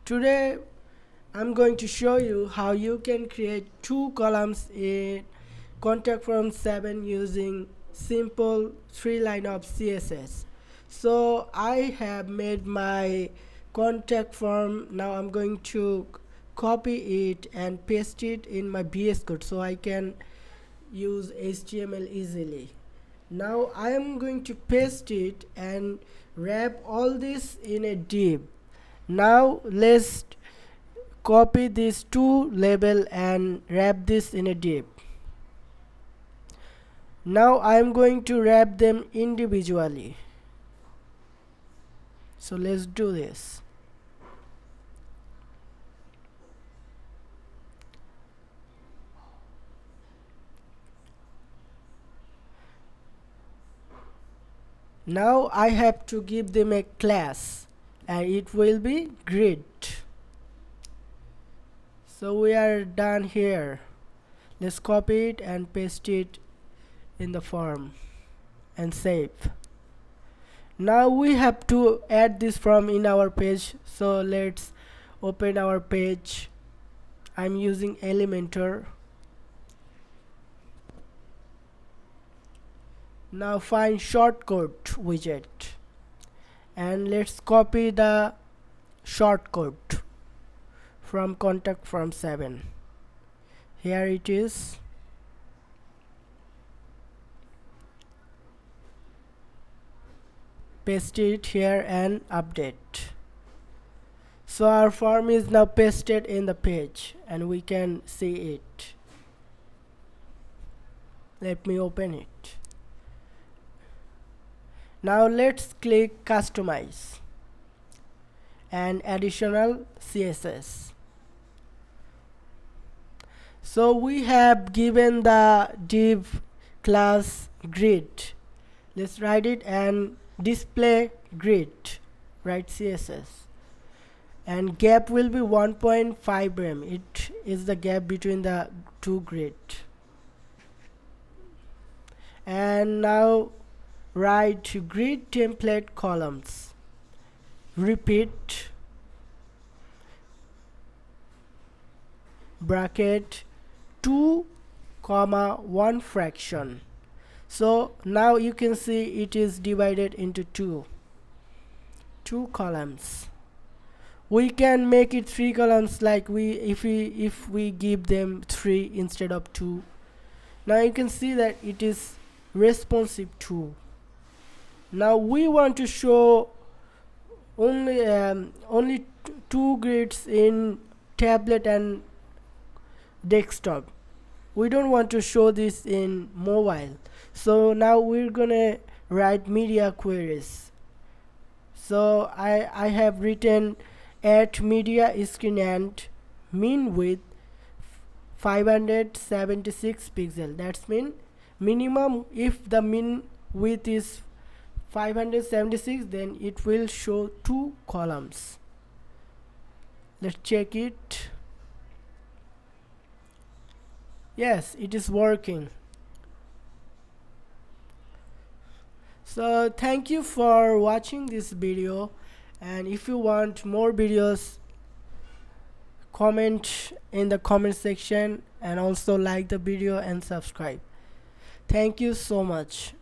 Today I'm going to show you how you can create two columns in contact form 7 using simple 3 line of CSS. So I have made my contact form. Now I'm going to copy it and paste it in my VS Code so I can use HTML easily. Now I am going to paste it and wrap all this in a div. Now let's copy these two label and wrap this in a div. Now I am going to wrap them individually. So let's do this. Now I have to give them a class and it will be grid. So we are done here. Let's copy it and paste it in the form and save. Now we have to add this form in our page, so let's open our page. I'm using Elementor. Now find shortcut widget and let's copy the shortcut from contact form 7. Here it is. Paste it here and update. So our form is now pasted in the page and we can see it. Let me open it. Now let's click customize and additional CSS. So we have given the div class grid. Let's write it and display grid, write CSS, and gap will be 1.5 rem. It is the gap between the two grid. And now write grid template columns, repeat bracket 2 comma 1 fraction. So now you can see it is divided into two columns. We can make it 3 columns like if we give them 3 instead of 2. Now you can see that it is responsive too. Now we want to show only two grids in tablet and desktop. We don't want to show this in mobile. So now we're gonna write media queries. So I have written at media screen and min width 576 pixel. That's mean minimum. If the min width is 576, then it will show 2 columns. Let's check it. Yes, it is working. So thank you for watching this video, and if you want more videos, comment in the comment section and also like the video and subscribe. Thank you so much.